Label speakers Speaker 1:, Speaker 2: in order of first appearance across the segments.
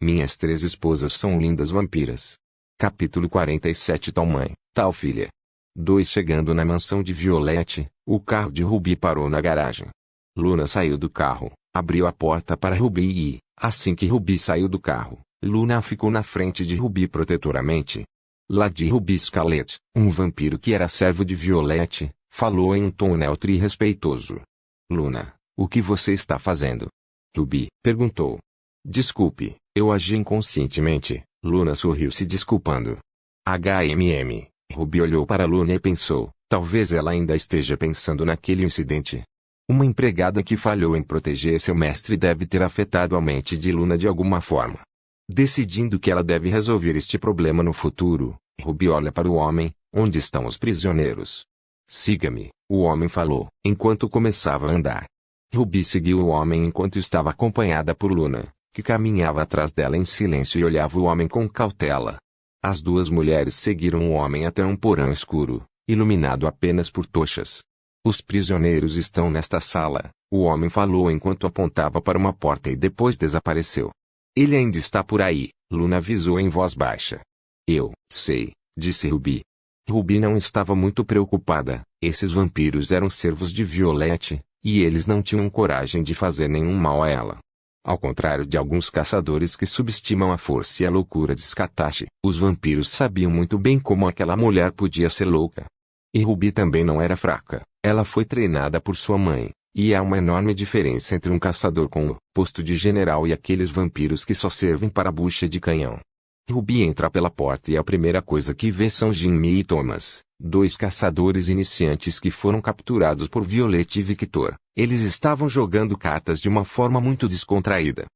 Speaker 1: Minhas 3 esposas são lindas vampiras. Capítulo 47. Tal mãe, tal filha. 2. Chegando na mansão de Violette, o carro de Ruby parou na garagem. Luna saiu do carro, abriu a porta para Ruby e, assim que Ruby saiu do carro, Luna ficou na frente de Ruby protetoramente. Lady Ruby Scarlet, um vampiro que era servo de Violette, falou em um tom neutro e respeitoso. Luna, o que você está fazendo? Ruby perguntou. Desculpe, eu agi inconscientemente. Luna sorriu se desculpando. Ruby olhou para Luna e pensou, talvez ela ainda esteja pensando naquele incidente. Uma empregada que falhou em proteger seu mestre deve ter afetado a mente de Luna de alguma forma. Decidindo que ela deve resolver este problema no futuro, Ruby olha para o homem. Onde estão os prisioneiros? Siga-me, o homem falou, enquanto começava a andar. Ruby seguiu o homem enquanto estava acompanhada por Luna, que caminhava atrás dela em silêncio e olhava o homem com cautela. As 2 mulheres seguiram o homem até um porão escuro, iluminado apenas por tochas. Os prisioneiros estão nesta sala, o homem falou enquanto apontava para uma porta e depois desapareceu. Ele ainda está por aí, Luna avisou em voz baixa. Eu sei, disse Ruby. Ruby não estava muito preocupada, esses vampiros eram servos de Violette, e eles não tinham coragem de fazer nenhum mal a ela. Ao contrário de alguns caçadores que subestimam a força e a loucura de Scatache, os vampiros sabiam muito bem como aquela mulher podia ser louca. E Ruby também não era fraca, ela foi treinada por sua mãe, e há uma enorme diferença entre um caçador com o posto de general e aqueles vampiros que só servem para bucha de canhão. Ruby entra pela porta e a primeira coisa que vê são Jimmy e Thomas, 2 caçadores iniciantes que foram capturados por Violette e Victor. Eles estavam jogando cartas de uma forma muito descontraída.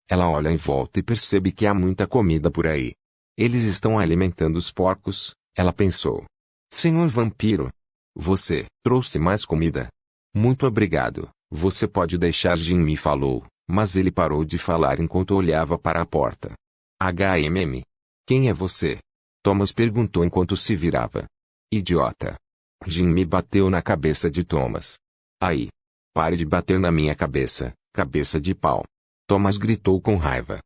Speaker 1: Ela olha em volta e percebe que há muita comida por aí. Eles estão alimentando os porcos, ela pensou. Senhor vampiro, você trouxe mais comida? Muito obrigado, você pode deixar, Jimmy falou, mas ele parou de falar enquanto olhava para a porta. Quem é você? Thomas perguntou enquanto se virava. Idiota. Jimmy bateu na cabeça de Thomas. Aí. Pare de bater na minha cabeça, cabeça de pau. Thomas gritou com raiva.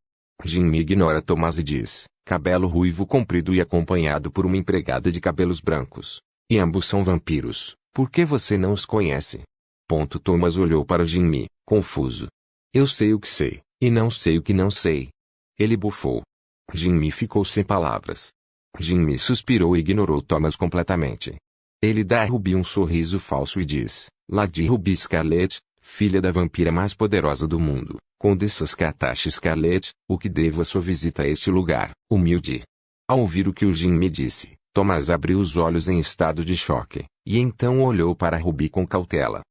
Speaker 1: Jimmy ignora Thomas e diz, cabelo ruivo comprido e acompanhado por uma empregada de cabelos brancos. E ambos são vampiros, por que você não os conhece? Thomas olhou para Jimmy, confuso. Eu sei o que sei, e não sei o que não sei. Ele bufou. Jimmy ficou sem palavras. Jimmy suspirou e ignorou Thomas completamente. Ele dá a Ruby um sorriso falso e diz, Lady Ruby Scarlet, filha da vampira mais poderosa do mundo, Condessa Scatache Scarlet, o que devo a sua visita a este lugar, humilde. Ao ouvir o que o Jimmy disse, Thomas abriu os olhos em estado de choque, e então olhou para Ruby com cautela.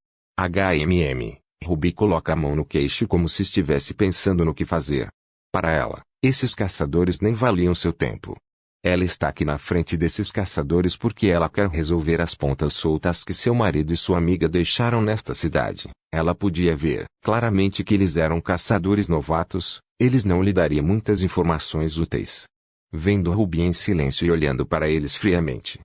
Speaker 1: Ruby coloca a mão no queixo como se estivesse pensando no que fazer. Para ela, esses caçadores nem valiam seu tempo. Ela está aqui na frente desses caçadores porque ela quer resolver as pontas soltas que seu marido e sua amiga deixaram nesta cidade. Ela podia ver, claramente, que eles eram caçadores novatos, eles não lhe dariam muitas informações úteis. Vendo Ruby em silêncio e olhando para eles friamente.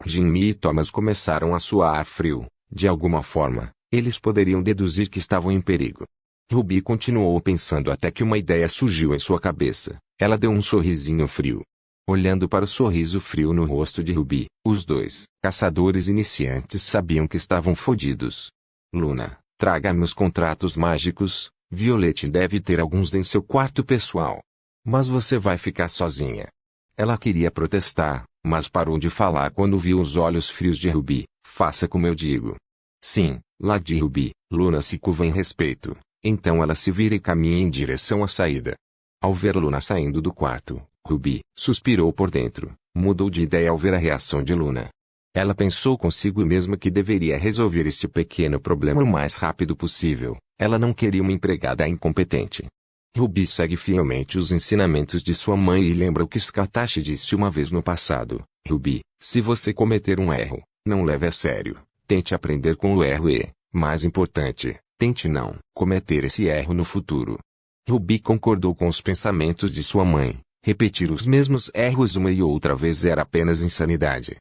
Speaker 1: Jimmy e Thomas começaram a suar frio, de alguma forma, eles poderiam deduzir que estavam em perigo. Ruby continuou pensando até que uma ideia surgiu em sua cabeça, ela deu um sorrisinho frio. Olhando para o sorriso frio no rosto de Ruby, os 2 caçadores iniciantes sabiam que estavam fodidos. Luna, traga-me os contratos mágicos, Violette deve ter alguns em seu quarto pessoal. Mas você vai ficar sozinha. Ela queria protestar, mas parou de falar quando viu os olhos frios de Ruby. Faça como eu digo. Sim, Lady Ruby. Luna se curva em respeito, então ela se vira e caminha em direção à saída. Ao ver Luna saindo do quarto, Ruby suspirou por dentro, mudou de ideia ao ver a reação de Luna. Ela pensou consigo mesma que deveria resolver este pequeno problema o mais rápido possível, ela não queria uma empregada incompetente. Ruby segue fielmente os ensinamentos de sua mãe e lembra o que Scatache disse uma vez no passado. Ruby, se você cometer um erro, não leve a sério, tente aprender com o erro e, mais importante, tente não cometer esse erro no futuro. Ruby concordou com os pensamentos de sua mãe. Repetir os mesmos erros uma e outra vez era apenas insanidade.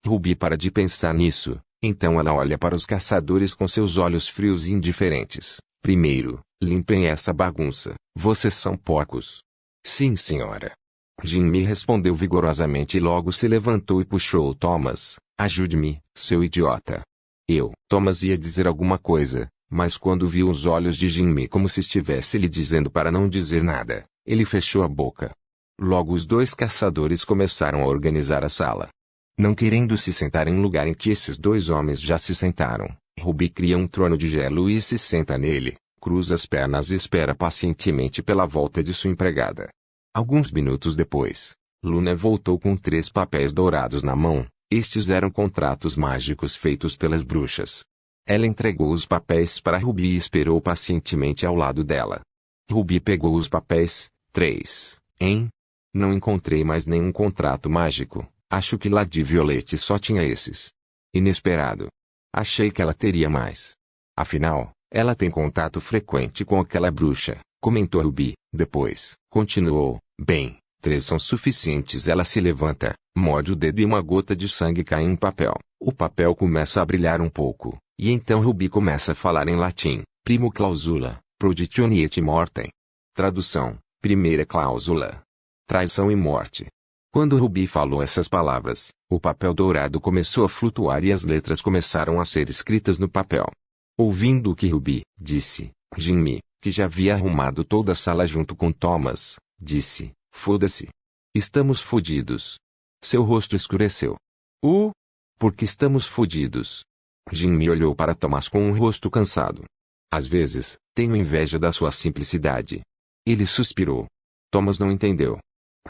Speaker 1: Ruby para de pensar nisso, então ela olha para os caçadores com seus olhos frios e indiferentes. Primeiro, limpem essa bagunça, vocês são porcos. Sim, senhora. Jimmy respondeu vigorosamente e logo se levantou e puxou Thomas. Ajude-me, seu idiota. Thomas ia dizer alguma coisa, mas quando viu os olhos de Jimmy como se estivesse lhe dizendo para não dizer nada, ele fechou a boca. Logo os dois caçadores começaram a organizar a sala. Não querendo se sentar em um lugar em que esses dois homens já se sentaram, Ruby cria um trono de gelo e se senta nele, cruza as pernas e espera pacientemente pela volta de sua empregada. Alguns minutos depois, Luna voltou com 3 papéis dourados na mão. Estes eram contratos mágicos feitos pelas bruxas. Ela entregou os papéis para Ruby e esperou pacientemente ao lado dela. Ruby pegou os papéis. 3, hein? Não encontrei mais nenhum contrato mágico. Acho que Lady Violette só tinha esses. Inesperado. Achei que ela teria mais. Afinal, ela tem contato frequente com aquela bruxa, comentou Ruby. Depois, continuou, bem, 3 são suficientes. Ela se levanta, morde o dedo e uma gota de sangue cai em um papel. O papel começa a brilhar um pouco, e então Ruby começa a falar em latim. Primo clausula, proditione et mortem. Tradução, primeira cláusula. Traição e morte. Quando Ruby falou essas palavras, o papel dourado começou a flutuar e as letras começaram a ser escritas no papel. Ouvindo o que Ruby disse, Jimmy, que já havia arrumado toda a sala junto com Thomas, disse, foda-se. Estamos fodidos. Seu rosto escureceu. Por que estamos fodidos? Jimmy olhou para Thomas com um rosto cansado. Às vezes, tenho inveja da sua simplicidade. Ele suspirou. Thomas não entendeu.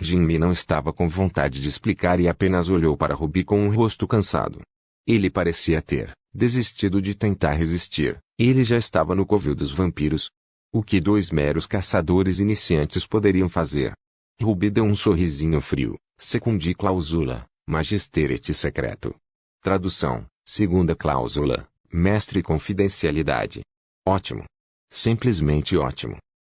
Speaker 1: Jimmy não estava com vontade de explicar e apenas olhou para Ruby com um rosto cansado. Ele parecia ter desistido de tentar resistir. Ele já estava no covil dos vampiros. O que 2 meros caçadores iniciantes poderiam fazer? Ruby deu um sorrisinho frio. Secundi clausula, magister et secreto. Tradução, segunda cláusula, mestre e confidencialidade. Ótimo. Simplesmente ótimo.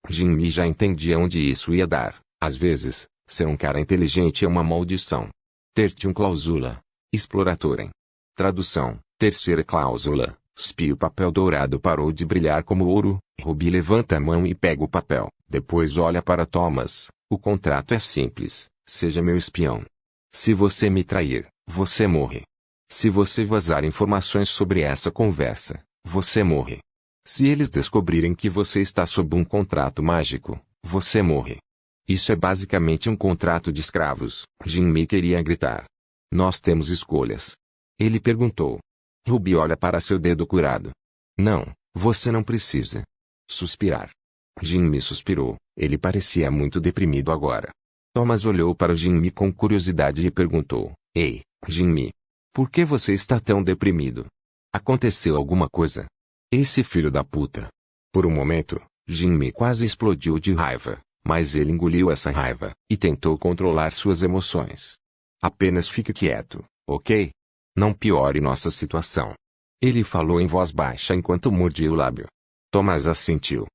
Speaker 1: Jimmy já entendia onde isso ia dar. Às vezes, ser um cara inteligente é uma maldição. Tertium clausula, exploratorem. Tradução, terceira cláusula, spie. O papel dourado parou de brilhar como ouro. Ruby levanta a mão e pega o papel. Depois olha para Thomas. O contrato é simples. Seja meu espião. Se você me trair, você morre. Se você vazar informações sobre essa conversa, você morre. Se eles descobrirem que você está sob um contrato mágico, você morre. Isso é basicamente um contrato de escravos. Jimmy queria gritar. Nós temos escolhas. Ele perguntou. Ruby olha para seu dedo curado. Não, você não precisa. Suspirar. Jimmy suspirou. Ele parecia muito deprimido agora. Thomas olhou para Jimmy com curiosidade e perguntou. Ei, Jimmy. Por que você está tão deprimido? Aconteceu alguma coisa? Esse filho da puta. Por um momento, Jimmy quase explodiu de raiva, mas ele engoliu essa raiva e tentou controlar suas emoções. Apenas fique quieto, ok? Não piore nossa situação. Ele falou em voz baixa enquanto mordia o lábio. Thomas assentiu.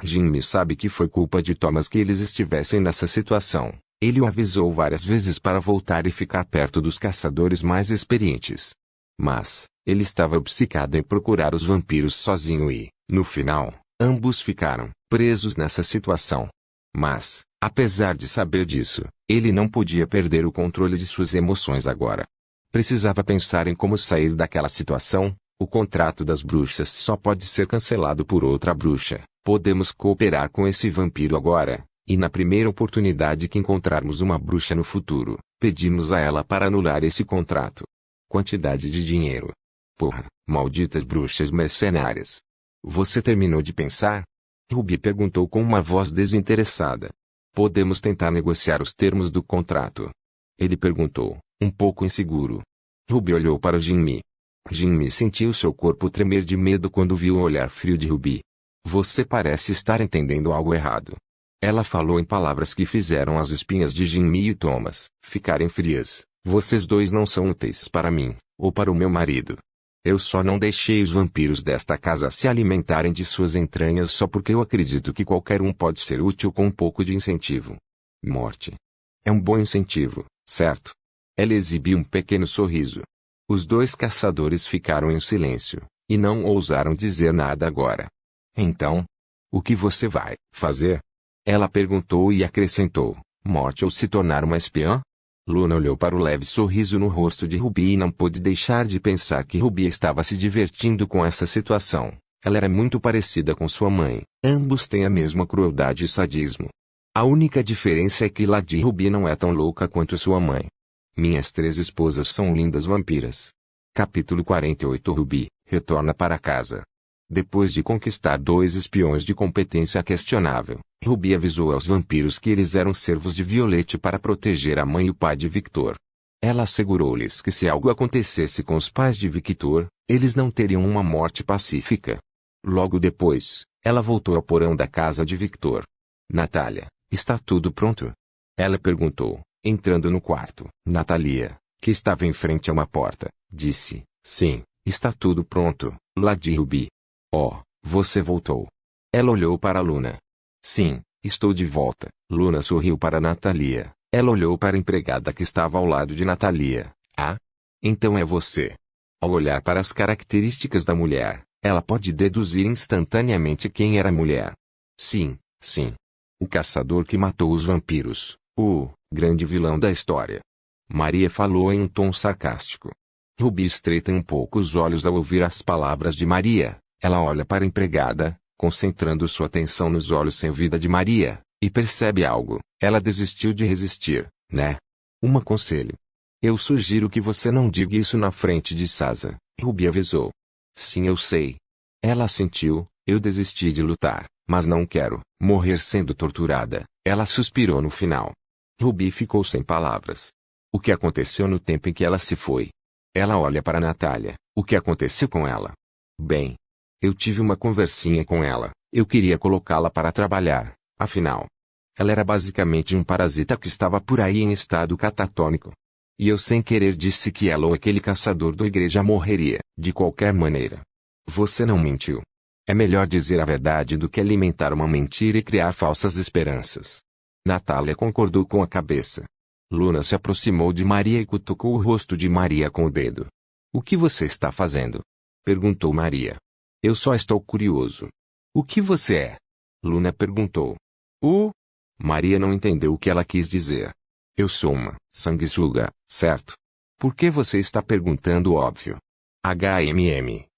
Speaker 1: Jimmy sabe que foi culpa de Thomas que eles estivessem nessa situação. Ele o avisou várias vezes para voltar e ficar perto dos caçadores mais experientes. Mas, ele estava obcecado em procurar os vampiros sozinho e, no final, ambos ficaram presos nessa situação. Mas, apesar de saber disso, ele não podia perder o controle de suas emoções agora. Precisava pensar em como sair daquela situação. O contrato das bruxas só pode ser cancelado por outra bruxa. Podemos cooperar com esse vampiro agora, e na primeira oportunidade que encontrarmos uma bruxa no futuro, pedimos a ela para anular esse contrato. Quantidade de dinheiro. Porra, malditas bruxas mercenárias. Você terminou de pensar? Ruby perguntou com uma voz desinteressada. Podemos tentar negociar os termos do contrato. Ele perguntou, um pouco inseguro. Ruby olhou para Jimmy. Jimmy sentiu seu corpo tremer de medo quando viu o olhar frio de Ruby. Você parece estar entendendo algo errado. Ela falou em palavras que fizeram as espinhas de Jimmy e Thomas ficarem frias. Vocês dois não são úteis para mim, ou para o meu marido. Eu só não deixei os vampiros desta casa se alimentarem de suas entranhas só porque eu acredito que qualquer um pode ser útil com um pouco de incentivo. Morte. É um bom incentivo, certo? Ela exibiu um pequeno sorriso. Os dois caçadores ficaram em silêncio, e não ousaram dizer nada agora. Então, o que você vai fazer? Ela perguntou e acrescentou: morte ou se tornar uma espiã? Luna olhou para o leve sorriso no rosto de Ruby e não pôde deixar de pensar que Ruby estava se divertindo com essa situação. Ela era muito parecida com sua mãe. Ambos têm a mesma crueldade e sadismo. A única diferença é que Lady Ruby não é tão louca quanto sua mãe. Minhas 3 esposas são lindas vampiras. Capítulo 48. Ruby retorna para casa. Depois de conquistar 2 espiões de competência questionável, Ruby avisou aos vampiros que eles eram servos de Violette para proteger a mãe e o pai de Victor. Ela assegurou-lhes que se algo acontecesse com os pais de Victor, eles não teriam uma morte pacífica. Logo depois, ela voltou ao porão da casa de Victor. Natália, está tudo pronto? Ela perguntou, entrando no quarto. Natalia, que estava em frente a uma porta, disse, sim, está tudo pronto, Lady Ruby. Oh, você voltou. Ela olhou para Luna. Sim, estou de volta. Luna sorriu para Natalia. Ela olhou para a empregada que estava ao lado de Natalia. Ah? Então é você. Ao olhar para as características da mulher, ela pode deduzir instantaneamente quem era a mulher. Sim, sim. O caçador que matou os vampiros, o grande vilão da história. Maria falou em um tom sarcástico. Ruby estreita um pouco os olhos ao ouvir as palavras de Maria. Ela olha para a empregada, concentrando sua atenção nos olhos sem vida de Maria, e percebe algo. Ela desistiu de resistir, né? Um conselho. Eu sugiro que você não diga isso na frente de Sasa, Ruby avisou. Sim, eu sei. Ela assentiu, eu desisti de lutar, mas não quero morrer sendo torturada. Ela suspirou no final. Ruby ficou sem palavras. O que aconteceu no tempo em que ela se foi? Ela olha para Natália. O que aconteceu com ela? Bem, eu tive uma conversinha com ela. Eu queria colocá-la para trabalhar, afinal. Ela era basicamente um parasita que estava por aí em estado catatônico. E eu sem querer disse que ela ou aquele caçador da igreja morreria, de qualquer maneira. Você não mentiu. É melhor dizer a verdade do que alimentar uma mentira e criar falsas esperanças. Natália concordou com a cabeça. Luna se aproximou de Maria e cutucou o rosto de Maria com o dedo. O que você está fazendo? Perguntou Maria. Eu só estou curioso. O que você é? Luna perguntou. Maria não entendeu o que ela quis dizer. Eu sou uma sanguessuga, certo? Por que você está perguntando o óbvio?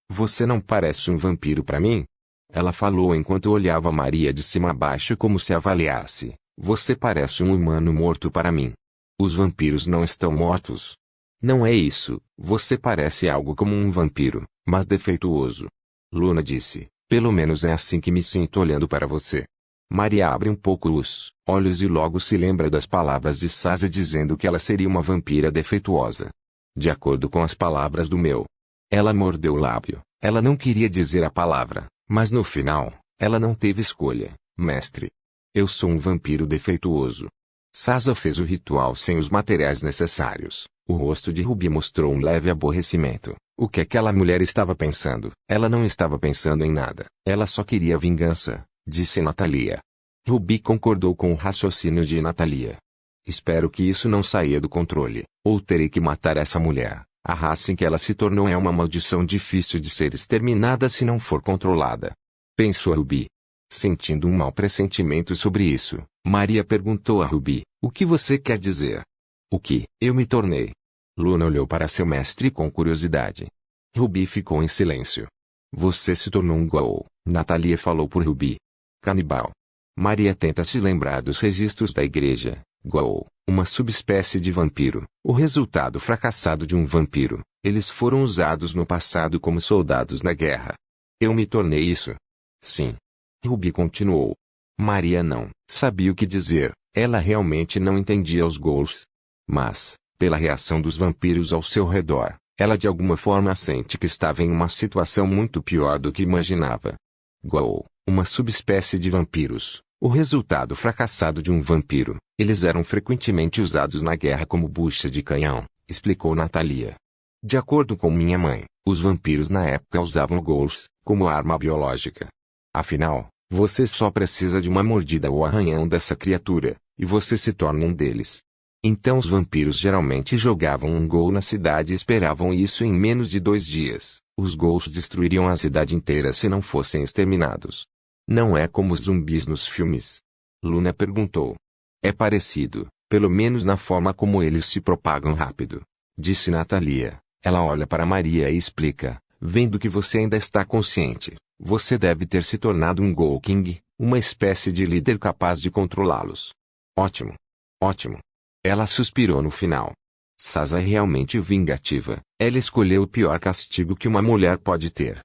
Speaker 1: Você não parece um vampiro para mim? Ela falou enquanto olhava Maria de cima a baixo como se avaliasse. Você parece um humano morto para mim. Os vampiros não estão mortos. Não é isso, você parece algo como um vampiro, mas defeituoso. Luna disse, pelo menos é assim que me sinto olhando para você. Maria abre um pouco os olhos e logo se lembra das palavras de Sasa dizendo que ela seria uma vampira defeituosa. De acordo com as palavras do meu. Ela mordeu o lábio. Ela não queria dizer a palavra, mas no final, ela não teve escolha, mestre. Eu sou um vampiro defeituoso. Sasa fez o ritual sem os materiais necessários. O rosto de Ruby mostrou um leve aborrecimento. O que aquela mulher estava pensando? Ela não estava pensando em nada. Ela só queria vingança, disse Natalia. Ruby concordou com o raciocínio de Natalia. Espero que isso não saia do controle, ou terei que matar essa mulher. A raça em que ela se tornou é uma maldição difícil de ser exterminada se não for controlada. Pensou Ruby. Sentindo um mau pressentimento sobre isso, Maria perguntou a Ruby, o que você quer dizer? O que eu me tornei? Luna olhou para seu mestre com curiosidade. Ruby ficou em silêncio. Você se tornou um ghoul, Natalia falou por Ruby. Canibal. Maria tenta se lembrar dos registros da igreja. Ghoul, uma subespécie de vampiro, o resultado fracassado de um vampiro. Eles foram usados no passado como soldados na guerra. Eu me tornei isso. Sim. Ruby continuou. Maria não sabia o que dizer, ela realmente não entendia os ghouls. Mas, pela reação dos vampiros ao seu redor, ela de alguma forma sente que estava em uma situação muito pior do que imaginava. Ghoul, uma subespécie de vampiros, o resultado fracassado de um vampiro. Eles eram frequentemente usados na guerra como bucha de canhão, explicou Natalia. De acordo com minha mãe, os vampiros na época usavam ghouls como arma biológica. Afinal, você só precisa de uma mordida ou arranhão dessa criatura, e você se torna um deles. Então os vampiros geralmente jogavam um ghoul na cidade e esperavam isso em menos de 2 dias. Os ghouls destruiriam a cidade inteira se não fossem exterminados. Não é como os zumbis nos filmes. Luna perguntou. É parecido, pelo menos na forma como eles se propagam rápido. Disse Natalia. Ela olha para Maria e explica. Vendo que você ainda está consciente, você deve ter se tornado um Ghoul King, uma espécie de líder capaz de controlá-los. Ótimo. Ótimo. Ela suspirou no final. Sasa é realmente vingativa. Ela escolheu o pior castigo que uma mulher pode ter.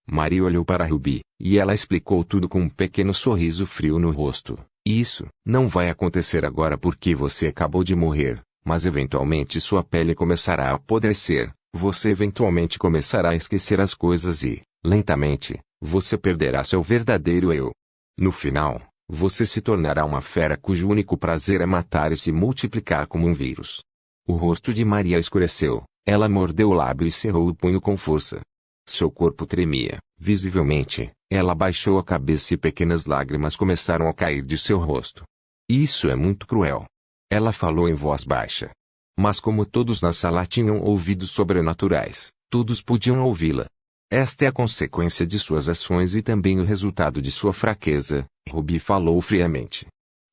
Speaker 1: Maria olhou para Ruby, e ela explicou tudo com um pequeno sorriso frio no rosto. Isso não vai acontecer agora porque você acabou de morrer, mas eventualmente sua pele começará a apodrecer. Você eventualmente começará a esquecer as coisas e, lentamente, você perderá seu verdadeiro eu. No final, você se tornará uma fera cujo único prazer é matar e se multiplicar como um vírus. O rosto de Maria escureceu, ela mordeu o lábio e cerrou o punho com força. Seu corpo tremia, visivelmente, ela baixou a cabeça e pequenas lágrimas começaram a cair de seu rosto. Isso é muito cruel. Ela falou em voz baixa. Mas como todos na sala tinham ouvidos sobrenaturais, todos podiam ouvi-la. Esta é a consequência de suas ações e também o resultado de sua fraqueza, Ruby falou friamente.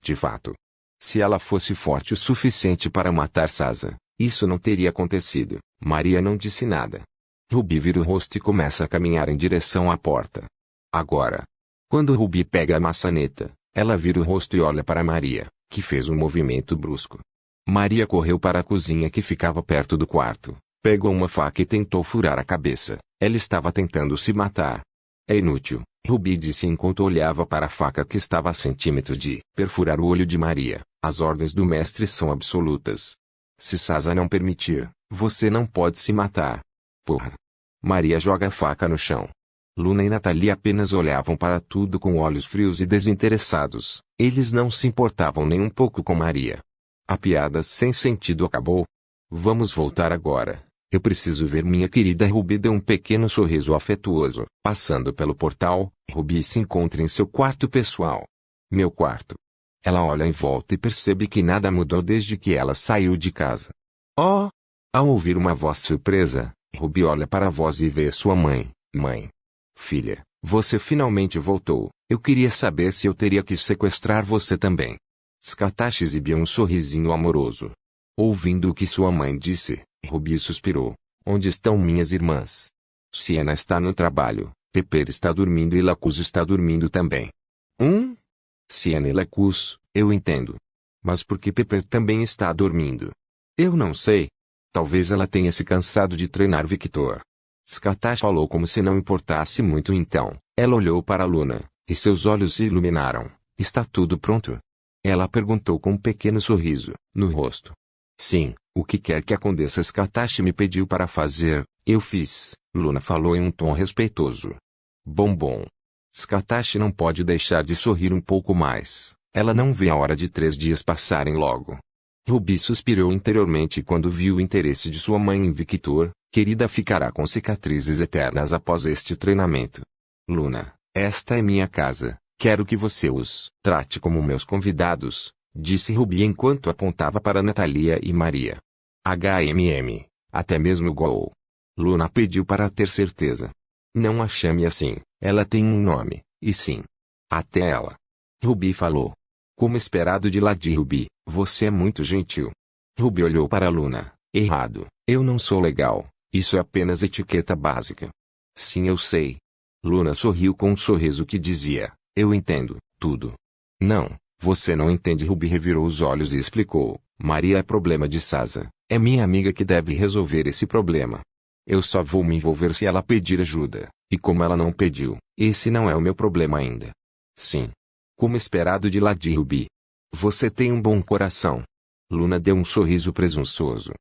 Speaker 1: De fato, se ela fosse forte o suficiente para matar Sasa, isso não teria acontecido. Maria não disse nada. Ruby vira o rosto e começa a caminhar em direção à porta. Agora, quando Ruby pega a maçaneta, ela vira o rosto e olha para Maria, que fez um movimento brusco. Maria correu para a cozinha que ficava perto do quarto, pegou uma faca e tentou furar a cabeça. Ela estava tentando se matar. É inútil, Ruby disse enquanto olhava para a faca que estava a centímetros de perfurar o olho de Maria. As ordens do mestre são absolutas. Se Sasa não permitir, você não pode se matar. Porra. Maria joga a faca no chão. Luna e Natalia apenas olhavam para tudo com olhos frios e desinteressados. Eles não se importavam nem um pouco com Maria. A piada sem sentido acabou. Vamos voltar agora. Eu preciso ver minha querida Ruby. Deu um pequeno sorriso afetuoso. Passando pelo portal, Ruby se encontra em seu quarto pessoal. Meu quarto. Ela olha em volta e percebe que nada mudou desde que ela saiu de casa. Oh! Ao ouvir uma voz surpresa, Ruby olha para a voz e vê sua mãe. Mãe. Filha, você finalmente voltou. Eu queria saber se eu teria que sequestrar você também. Scatash exibiu um sorrisinho amoroso. Ouvindo o que sua mãe disse, Ruby suspirou. Onde estão minhas irmãs? Siena está no trabalho, Pepper está dormindo e Lacus está dormindo também. Siena e Lacus, eu entendo. Mas por que Pepper também está dormindo? Eu não sei. Talvez ela tenha se cansado de treinar Victor. Scatash falou como se não importasse muito então. Ela olhou para Luna, e seus olhos se iluminaram. Está tudo pronto? Ela perguntou com um pequeno sorriso, no rosto. Sim, o que quer que a Condessa Scatash me pediu para fazer, eu fiz, Luna falou em um tom respeitoso. Bom. Scatash não pode deixar de sorrir um pouco mais. Ela não vê a hora de 3 dias passarem logo. Ruby suspirou interiormente quando viu o interesse de sua mãe em Victor. Querida ficará com cicatrizes eternas após este treinamento. Luna, esta é minha casa. Quero que você os trate como meus convidados, disse Ruby enquanto apontava para Natalia e Maria. Até mesmo Ghoul. Luna pediu para ter certeza. Não a chame assim, ela tem um nome, e sim. Até ela. Ruby falou. Como esperado de Lady Ruby, você é muito gentil. Ruby olhou para Luna. Errado, eu não sou legal, isso é apenas etiqueta básica. Sim, eu sei. Luna sorriu com um sorriso que dizia, eu entendo, tudo. Não, você não entende. Ruby revirou os olhos e explicou, Maria é problema de Sasa, é minha amiga que deve resolver esse problema. Eu só vou me envolver se ela pedir ajuda, e como ela não pediu, esse não é o meu problema ainda. Sim. Como esperado de Lady Ruby. Você tem um bom coração. Luna deu um sorriso presunçoso.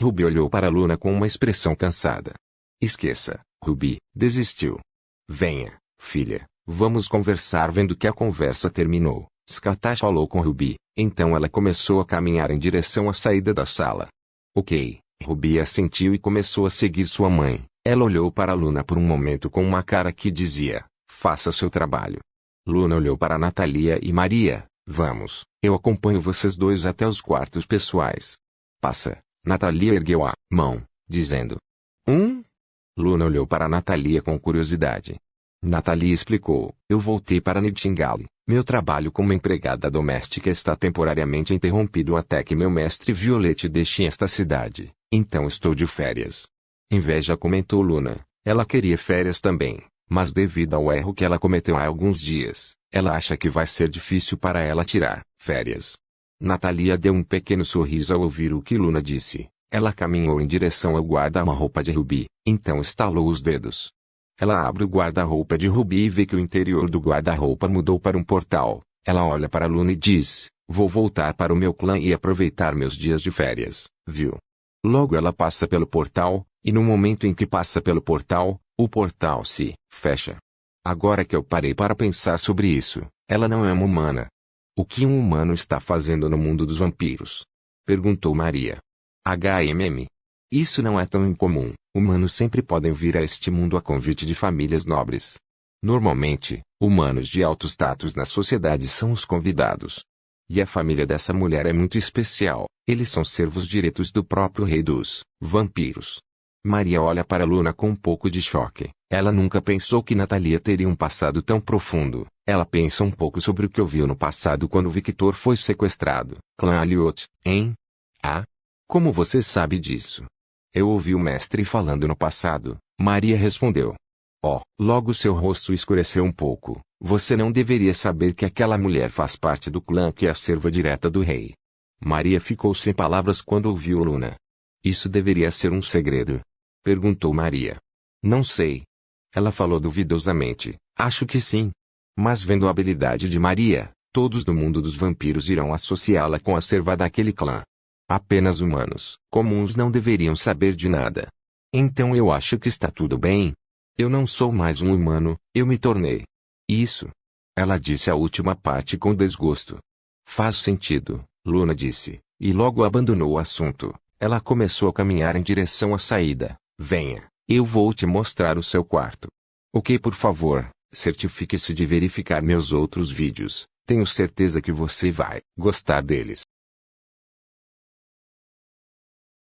Speaker 1: Ruby olhou para Luna com uma expressão cansada. Esqueça, Ruby, desistiu. Venha, filha, vamos conversar. Vendo que a conversa terminou, Scatash falou com Ruby, então ela começou a caminhar em direção à saída da sala. Ok, Ruby assentiu e começou a seguir sua mãe. Ela olhou para Luna por um momento com uma cara que dizia, faça seu trabalho. Luna olhou para Natalia e Maria, vamos, eu acompanho vocês dois até os quartos pessoais. Passa. Natalia ergueu a mão, dizendo. Luna olhou para Natalia com curiosidade. Natalie explicou. Eu voltei para Nightingale. Meu trabalho como empregada doméstica está temporariamente interrompido até que meu mestre Violette deixe esta cidade. Então estou de férias. Inveja, comentou Luna. Ela queria férias também, mas devido ao erro que ela cometeu há alguns dias, ela acha que vai ser difícil para ela tirar férias. Natalia deu um pequeno sorriso ao ouvir o que Luna disse. Ela caminhou em direção ao guarda-roupa de Ruby, então estalou os dedos. Ela abre o guarda-roupa de Ruby e vê que o interior do guarda-roupa mudou para um portal. Ela olha para Luna e diz, vou voltar para o meu clã e aproveitar meus dias de férias, viu? Logo ela passa pelo portal, e no momento em que passa pelo portal, o portal se fecha. Agora que eu parei para pensar sobre isso, ela não é uma humana. O que um humano está fazendo no mundo dos vampiros? Perguntou Maria. Isso não é tão incomum. Humanos sempre podem vir a este mundo a convite de famílias nobres. Normalmente, humanos de alto status na sociedade são os convidados. E a família dessa mulher é muito especial. Eles são servos diretos do próprio rei dos vampiros. Maria olha para Luna com um pouco de choque. Ela nunca pensou que Natalia teria um passado tão profundo. Ela pensa um pouco sobre o que ouviu no passado quando Victor foi sequestrado. Clã Aliot, hein? Ah? Como você sabe disso? Eu ouvi o mestre falando no passado, Maria respondeu. Oh, logo seu rosto escureceu um pouco. Você não deveria saber que aquela mulher faz parte do clã que é a serva direta do rei. Maria ficou sem palavras quando ouviu Luna. Isso deveria ser um segredo? Perguntou Maria. Não sei. Ela falou duvidosamente. Acho que sim. Mas vendo a habilidade de Maria, todos do mundo dos vampiros irão associá-la com a serva daquele clã. Apenas humanos comuns não deveriam saber de nada. Então eu acho que está tudo bem. Eu não sou mais um humano, eu me tornei. Isso. Ela disse a última parte com desgosto. Faz sentido, Luna disse, e logo abandonou o assunto. Ela começou a caminhar em direção à saída. Venha, eu vou te mostrar o seu quarto. Ok, por favor, certifique-se de verificar meus outros vídeos. Tenho certeza que você vai gostar deles.